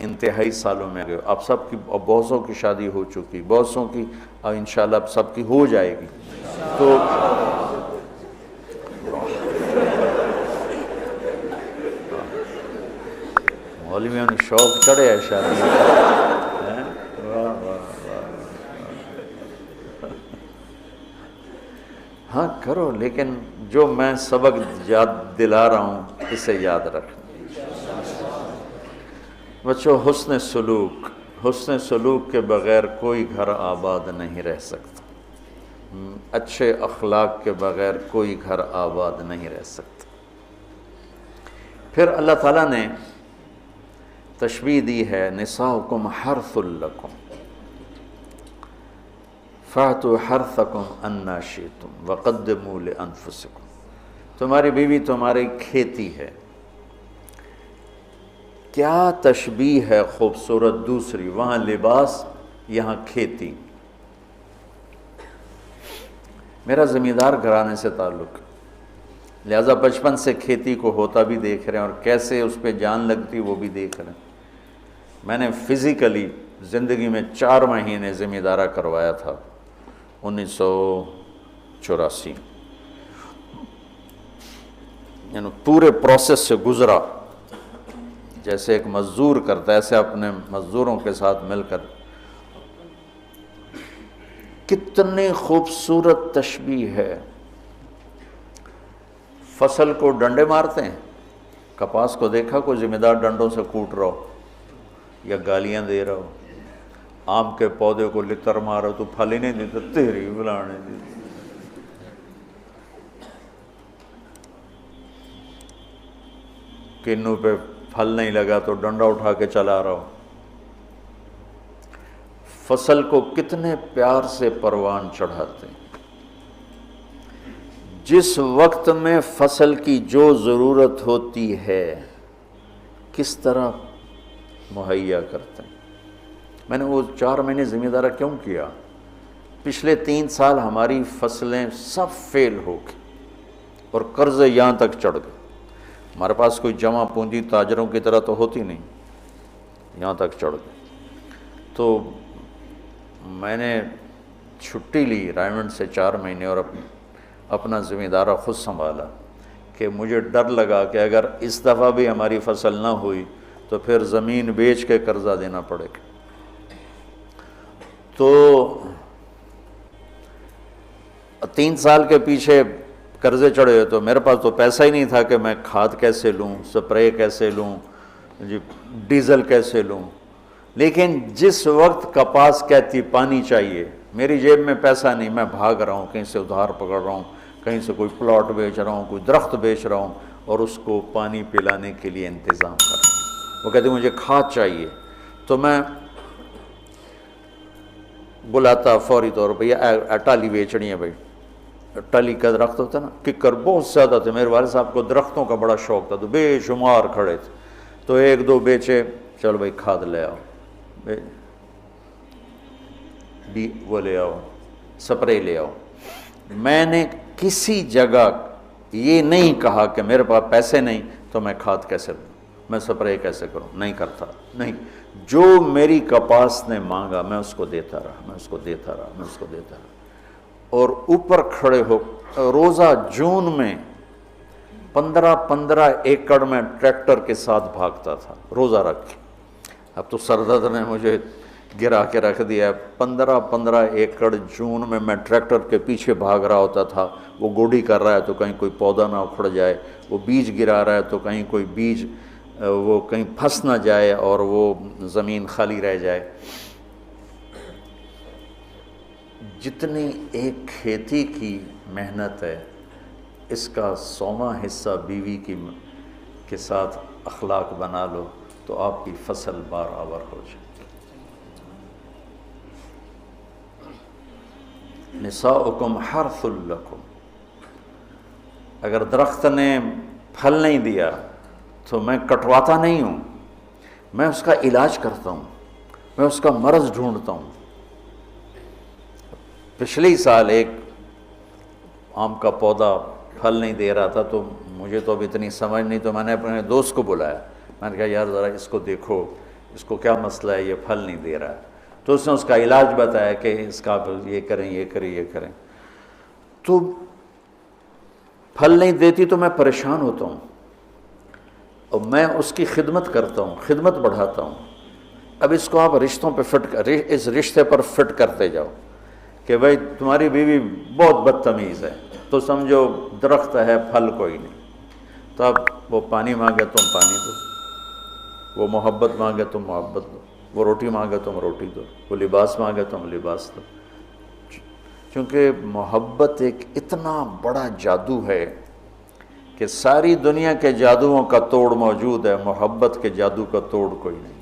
انتہائی سالوں میں گئے. اب سب کی بہتوں کی شادی ہو چکی, بہتوں کی انشاءاللہ اب سب کی ہو جائے گی. تو مولویوں نے شوق چڑھے ہے شادی کا. ہاں کرو, لیکن جو میں سبق یاد دلا رہا ہوں اسے یاد رکھنا. بچوں, حسن سلوک کے بغیر کوئی گھر آباد نہیں رہ سکتا. اچھے اخلاق کے بغیر کوئی گھر آباد نہیں رہ سکتا. پھر اللہ تعالیٰ نے تشبیہ دی ہے, نساؤکم حرث لکم فَأْتُوا حَرْثَكُمْ أَنَّا شِئْتُمْ وَقَدِّمُوا لِأَنفُسِكُمْ. تمہاری بیوی تمہاری کھیتی ہے. کیا تشبیہ ہے خوبصورت دوسری, وہاں لباس یہاں کھیتی. میرا زمیندار گھرانے سے تعلق, لہذا بچپن سے کھیتی کو ہوتا بھی دیکھ رہے ہیں اور کیسے اس پہ جان لگتی وہ بھی دیکھ رہے ہیں. میں نے فزیکلی زندگی میں 4 مہینے زمیندارہ کروایا تھا 1984, یعنی پورے پروسیس سے گزرا. جیسے ایک مزدور کرتا ہے ایسے اپنے مزدوروں کے ساتھ مل کر. کتنی خوبصورت تشبیہ ہے. فصل کو ڈنڈے مارتے ہیں, کپاس کو دیکھا کوئی ذمہ دار ڈنڈوں سے کوٹ رہا ہو یا گالیاں دے رہا ہو. آم کے پودے کو لتر مارو تو پھل ہی نہیں دیتا, تیری بلانے دی. کنوں پہ پھل نہیں لگا تو ڈنڈا اٹھا کے چلا رہا ہو. فصل کو کتنے پیار سے پروان چڑھاتے ہیں. جس وقت میں فصل کی جو ضرورت ہوتی ہے کس طرح مہیا کرتے ہیں. میں نے وہ 4 مہینے ذمہ دارہ کیوں کیا؟ پچھلے 3 سال ہماری فصلیں سب فیل ہو گئی اور قرضے یہاں تک چڑھ گئے. ہمارے پاس کوئی جمع پونجی تاجروں کی طرح تو ہوتی نہیں, یہاں تک چڑھ گئے. تو میں نے چھٹی لی رائمنڈ سے 4 مہینے اور اپنا ذمہ دارہ خود سنبھالا کہ مجھے ڈر لگا کہ اگر اس دفعہ بھی ہماری فصل نہ ہوئی تو پھر زمین بیچ کے قرضہ دینا پڑے گا. تو 3 سال کے پیچھے قرضے چڑھے ہوئے, تو میرے پاس تو پیسہ ہی نہیں تھا کہ میں کھاد کیسے لوں, سپرے کیسے لوں, ڈیزل کیسے لوں. لیکن جس وقت کپاس کہتی پانی چاہیے, میری جیب میں پیسہ نہیں, میں بھاگ رہا ہوں, کہیں سے ادھار پکڑ رہا ہوں, کہیں سے کوئی پلاٹ بیچ رہا ہوں, کوئی درخت بیچ رہا ہوں اور اس کو پانی پلانے کے لیے انتظام کر رہا ہوں. وہ کہتے مجھے کھاد چاہیے, تو میں بلاتا فوری طور پہ, ٹالی بیچنی ہے بھائی. ٹالی کا درخت ہوتا ہے نا, ککر بہت زیادہ تھے. میرے والد صاحب کو درختوں کا بڑا شوق تھا, تو بے شمار کھڑے تھے. تو 1-2 بیچے, چلو بھائی کھاد لے آؤ, وہ لے آؤ, سپرے لے آؤ. میں نے کسی جگہ یہ نہیں کہا کہ میرے پاس پیسے نہیں تو میں کھاد کیسے لوں, میں سپرے کیسے کروں, نہیں کرتا. نہیں, جو میری کپاس نے مانگا میں اس کو دیتا رہا, میں اس کو دیتا رہا, میں اس کو دیتا رہا. اور اوپر کھڑے ہو روزہ جون میں 15 ایکڑ میں ٹریکٹر کے ساتھ بھاگتا تھا روزہ رکھ کے. اب تو سردرد نے مجھے گرا کے رکھ دیا. 15 ایکڑ جون میں ٹریکٹر کے پیچھے بھاگ رہا ہوتا تھا. وہ گوڈی کر رہا ہے تو کہیں کوئی پودا نہ اکھڑ جائے, وہ بیج گرا رہا ہے تو کہیں کوئی بیج وہ کہیں پھنس نہ جائے اور وہ زمین خالی رہ جائے. جتنی ایک کھیتی کی محنت ہے اس کا 100واں حصہ بیوی کے ساتھ اخلاق بنا لو تو آپ کی فصل برابر ہو جائے. نساؤکم حرث لکم. اگر درخت نے پھل نہیں دیا تو میں کٹواتا نہیں ہوں, میں اس کا علاج کرتا ہوں, میں اس کا مرض ڈھونڈتا ہوں. پچھلے سال ایک آم کا پودا پھل نہیں دے رہا تھا, تو مجھے تو اب اتنی سمجھ نہیں, تو میں نے اپنے دوست کو بلایا. میں نے کہا یار ذرا اس کو دیکھو, اس کو کیا مسئلہ ہے، یہ پھل نہیں دے رہا ہے، تو اس نے اس کا علاج بتایا کہ اس کا یہ کریں یہ کریں یہ کریں، تو پھل نہیں دیتی تو میں پریشان ہوتا ہوں، اور میں اس کی خدمت کرتا ہوں، خدمت بڑھاتا ہوں۔ اب اس کو آپ رشتوں پہ اس رشتے پر فٹ کرتے جاؤ کہ بھائی تمہاری بیوی بہت بدتمیز ہے، تو سمجھو درخت ہے پھل کوئی نہیں، تو اب وہ پانی مانگے تم پانی دو، وہ محبت مانگے تم محبت دو، وہ روٹی مانگے تم روٹی دو، وہ لباس مانگے تم لباس دو، چونکہ محبت ایک اتنا بڑا جادو ہے کہ ساری دنیا کے جادوؤں کا توڑ موجود ہے، محبت کے جادو کا توڑ کوئی نہیں۔